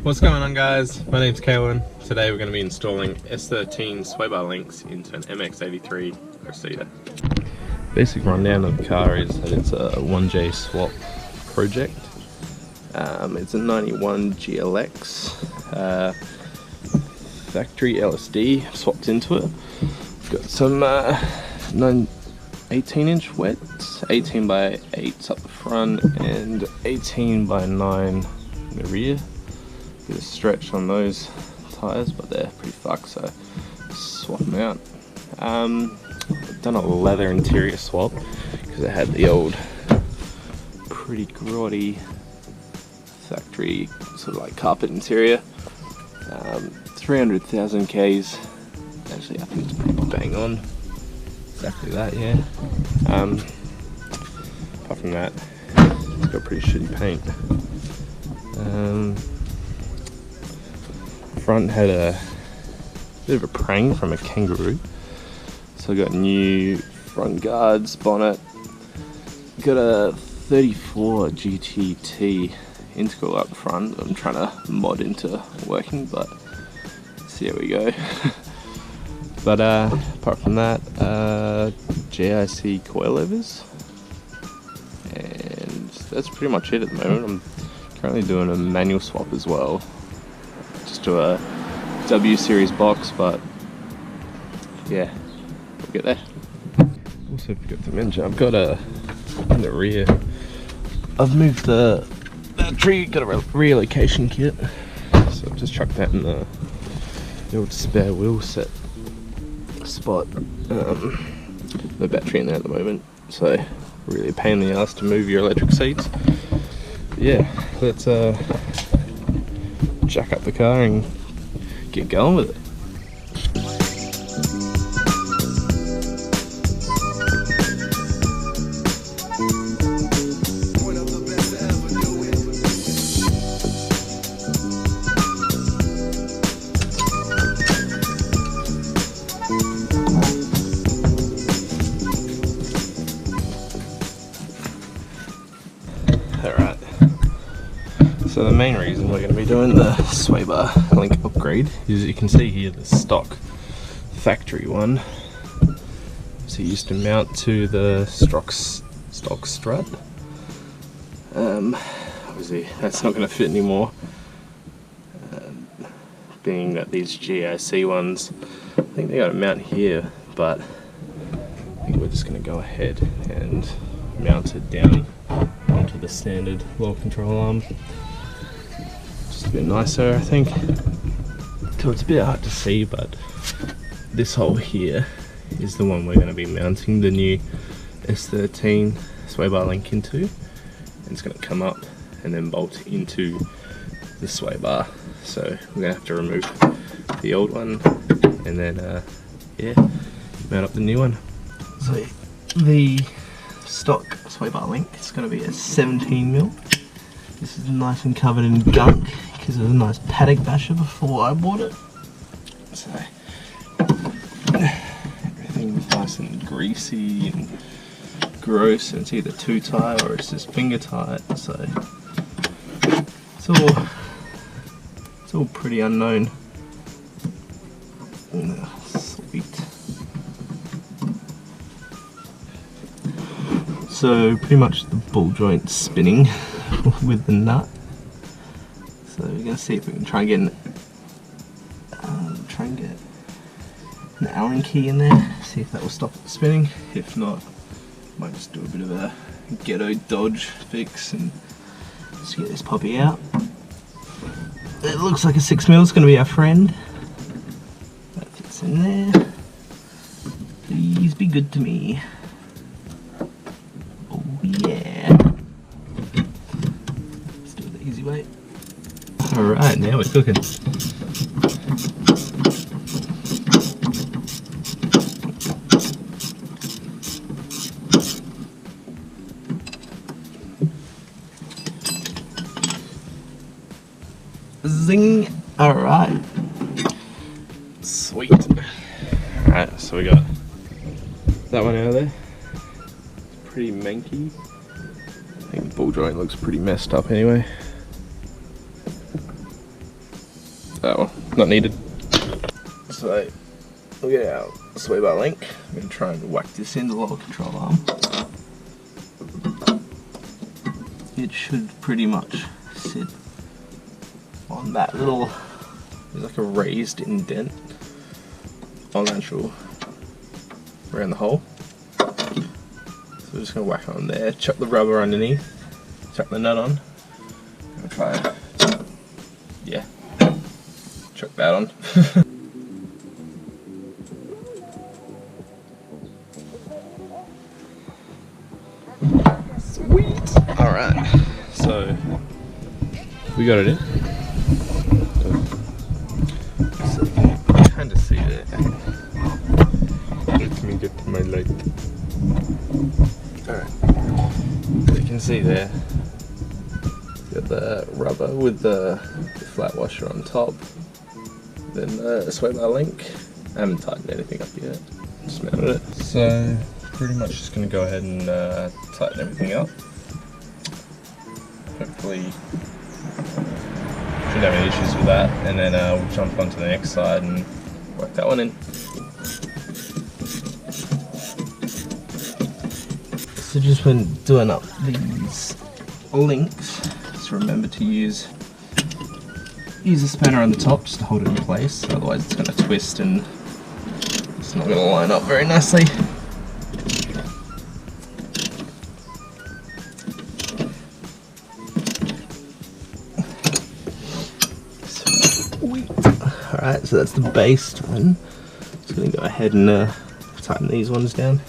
What's going on, guys? My name's Kaale. Today we're going to be installing S13 sway bar links into an MX83 Cressida. Basic rundown of the car is that it's a 1J swap project. It's a 91 GLX factory LSD swapped into it. Got some 18-inch wets, 18 by 8s up the front and 18 by 9 in the rear. Bit of stretch on those tyres, but they're pretty fucked, so swap them out. I've done a leather interior swap because I had the old pretty grotty factory sort of like carpet interior. 300,000 Ks. Actually, I think it's pretty bang on. Exactly that, yeah. Apart from that, it's got pretty shitty paint. Front had a bit of a prang from a kangaroo, so I got new front guards, bonnet. Got a 34 GTT integral up front. I'm trying to mod into working, but see how we go. But apart from that, JIC coilovers, and that's pretty much it at the moment. I'm currently doing a manual swap as well, just to a W series box, but yeah, we'll get there. Also forgot to mention, I've got in the rear, I've moved the battery, got a relocation kit, so I've just chucked that in the old spare wheel set spot. No battery in there at the moment, so really a pain in the ass to move your electric seats. Yeah, let's jack up the car and get going with it. Alright, so the main reason we're going to be doing the sway bar link upgrade is, you can see here, the stock factory one. So it used to mount to the stock strut. Obviously that's not going to fit anymore, being that these GIC ones, I think they got to mount here, but I think we're just going to go ahead and mount it down onto the standard lower control arm. Just a bit nicer, I think. So it's a bit hard to see, but this hole here is the one we're going to be mounting the new S13 sway bar link into, and it's going to come up and then bolt into the sway bar. So we're going to have to remove the old one and then yeah, mount up the new one. So the stock sway bar link is going to be a 17mm. This is nice and covered in gunk because it was a nice paddock basher before I bought it. So everything's nice and greasy and gross, and it's either too tight or it's just finger tight. So it's all pretty unknown. Sweet. So pretty much the ball joint's spinning with the nut. So we're gonna see if we can try and get an Allen key in there. See if that will stop it spinning. If not, might just do a bit of a ghetto dodge fix and just get this puppy out. It looks like a 6mm is gonna be our friend. That fits in there. Please be good to me. Yeah. Let's do it the easy way. Alright, now we're cooking. Zing! Alright. Sweet. Alright, so we got that one out of there. It's pretty manky. I think the ball joint looks pretty messed up anyway. Oh, not needed. So we'll get our sway bar link. I'm going to try and whack this in the lower control arm. It should pretty much sit on that little, there's like a raised indent on the actual, around the hole. So we're just going to whack it on there, chuck the rubber underneath, chuck the nut on. I'll try, yeah, chuck that on. Sweet! Alright, so we got it in. So you can kind of see there. Let me get to my light. Alright, so you can see there. Got the rubber with the flat washer on top. Then the sway bar link. I haven't tightened anything up yet. Just mounted it. So pretty much just going to go ahead and tighten everything up. Hopefully shouldn't have any issues with that, and then we'll jump onto the next side and work that one in. So just when doing up these links, just remember to use a spanner on the top just to hold it in place, otherwise it's going to twist and it's not going to line up very nicely. Alright, so that's the base one. Just going to go ahead and tighten these ones down.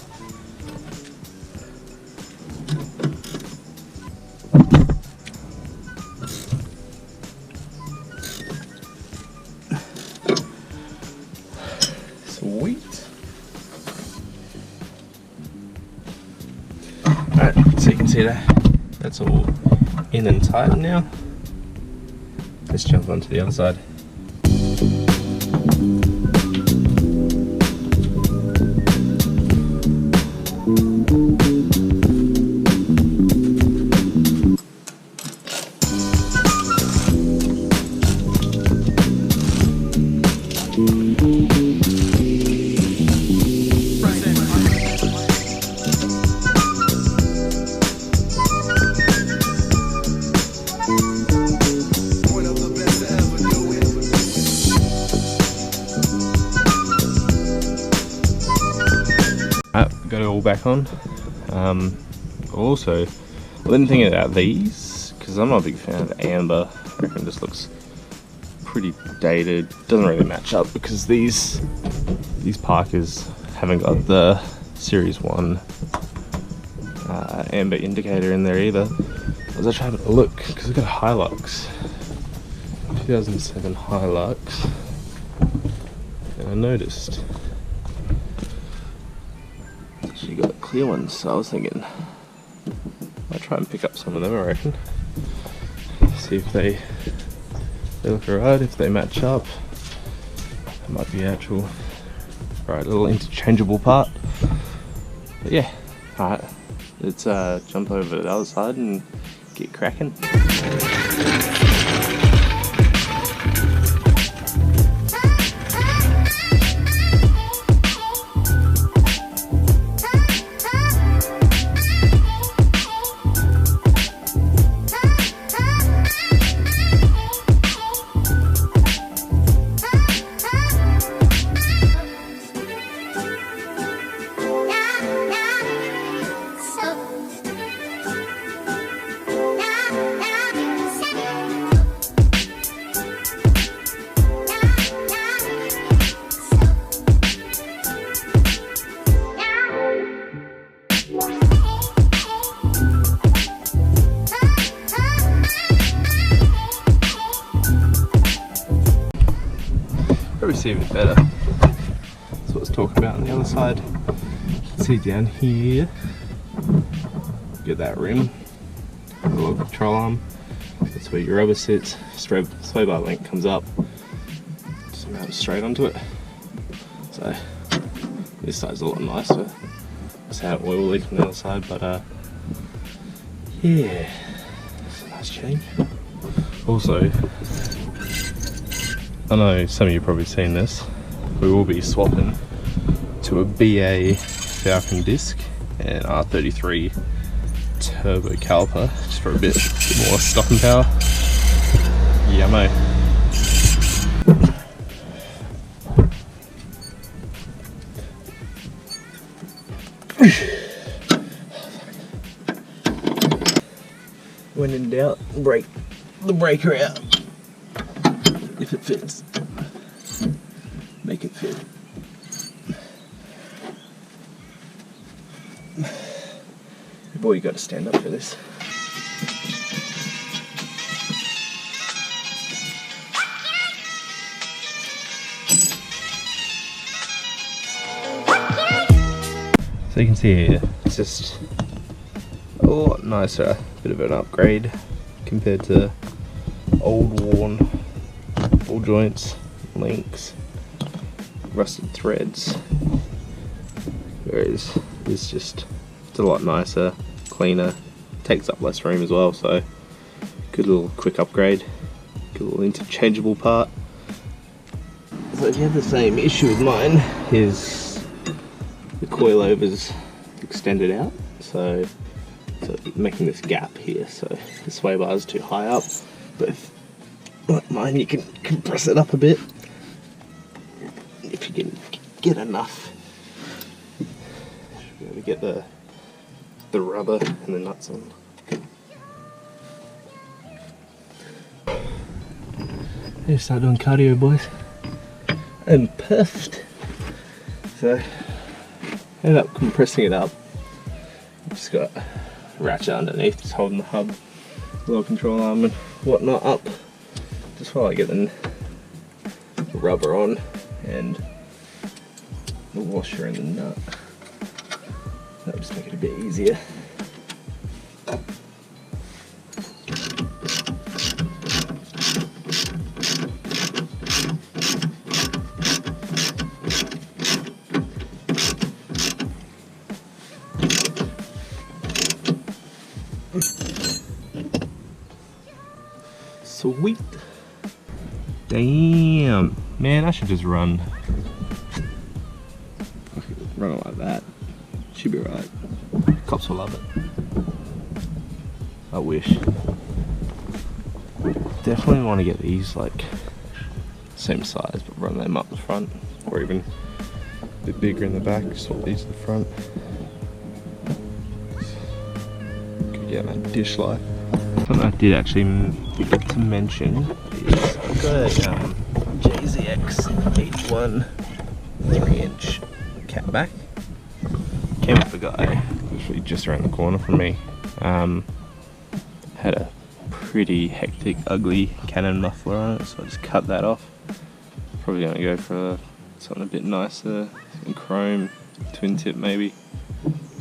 Sweet. Alright, so you can see that's all in and tight now. Let's jump onto the other side. Got it all back on. Also, I've been thinking about these because I'm not a big fan of amber. I reckon this looks pretty dated. Doesn't really match up because these Parkers haven't got the Series 1 amber indicator in there either. I was actually having a look because I've got a Hilux, 2007 Hilux, and I noticed you got clear ones, so I was thinking I'll try and pick up some of them, I reckon. See if they look alright, if they match up. It might be actual right little interchangeable part. But yeah, alright, let's jump over to the other side and get cracking. See a bit better. That's what I was talking about on the other side. You can see down here, get that rim, the little control arm. That's where your rubber sits. Sway bar link comes up, just mount straight onto it. So this side's a lot nicer. Just had an oil leak on the other side, but yeah, it's a nice change. Also, I know some of you have probably seen this. We will be swapping to a BA Falcon disc and R33 turbo caliper just for a bit more stopping power. Yummo. When in doubt, break the breaker out. If it fits, make it fit. Boy, you got to stand up for this. So you can see here, it's just a lot nicer, bit of an upgrade compared to old worn ball joints, links, rusted threads. Whereas it's just, it's a lot nicer, cleaner, takes up less room as well, so good little quick upgrade, good little interchangeable part. So if you have the same issue with mine, is the coilover's extended out, so making this gap here, so the sway bar is too high up. But if, like mine, you can compress it up a bit if you can get enough. Should be able to get the rubber and the nuts on. Let's start doing cardio, boys. And perfect. So ended up compressing it up. Just got a ratchet underneath, just holding the hub, lower control arm and whatnot up, just while I get the rubber on and the washer and the nut. That'll just make it a bit easier. Sweet. Damn, man, I should just run it like that. Should be right. Cops will love it. I wish. Definitely want to get these like same size, but run them up the front, or even a bit bigger in the back. Swap these to the front. Could get that dish light. Something I did actually forget to mention is I've got a JZX 81 3-inch catback. Came off a guy literally just around the corner from me. Had a pretty hectic, ugly Canon muffler on it, so I just cut that off. Probably going to go for something a bit nicer, some chrome, twin tip maybe,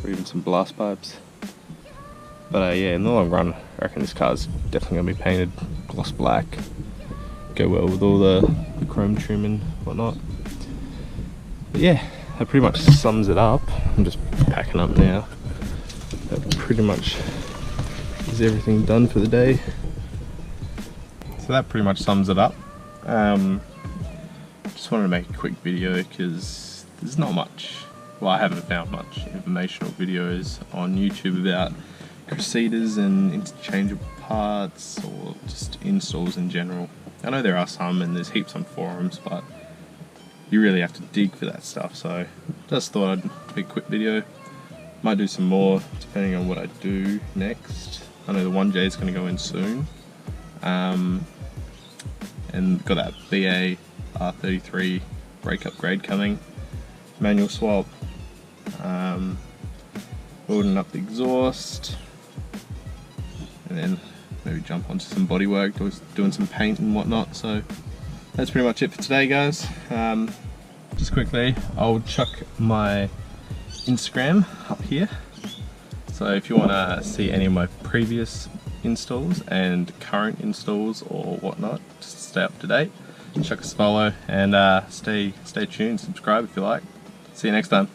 or even some blast pipes. But yeah, in the long run, I reckon this car's definitely going to be painted gloss black. Go well with all the chrome trim and whatnot. But yeah, that pretty much sums it up. I'm just packing up now. That pretty much is everything done for the day. So that pretty much sums it up. Just wanted to make a quick video because there's not much, well, I haven't found much informational videos on YouTube about Cressidas and interchangeable parts or just installs in general. I know there are some and there's heaps on forums, but you really have to dig for that stuff, so just thought I'd make a quick video. Might do some more depending on what I do next. I know the 1J is going to go in soon, and got that BA R33 brake upgrade coming, manual swap, building up the exhaust, and then maybe jump onto some body work, doing some paint and whatnot. So that's pretty much it for today, guys. Just quickly, I'll chuck my Instagram up here, so if you want to see any of my previous installs and current installs or whatnot, just stay up to date, chuck us a follow, and stay tuned, subscribe if you like. See you next time.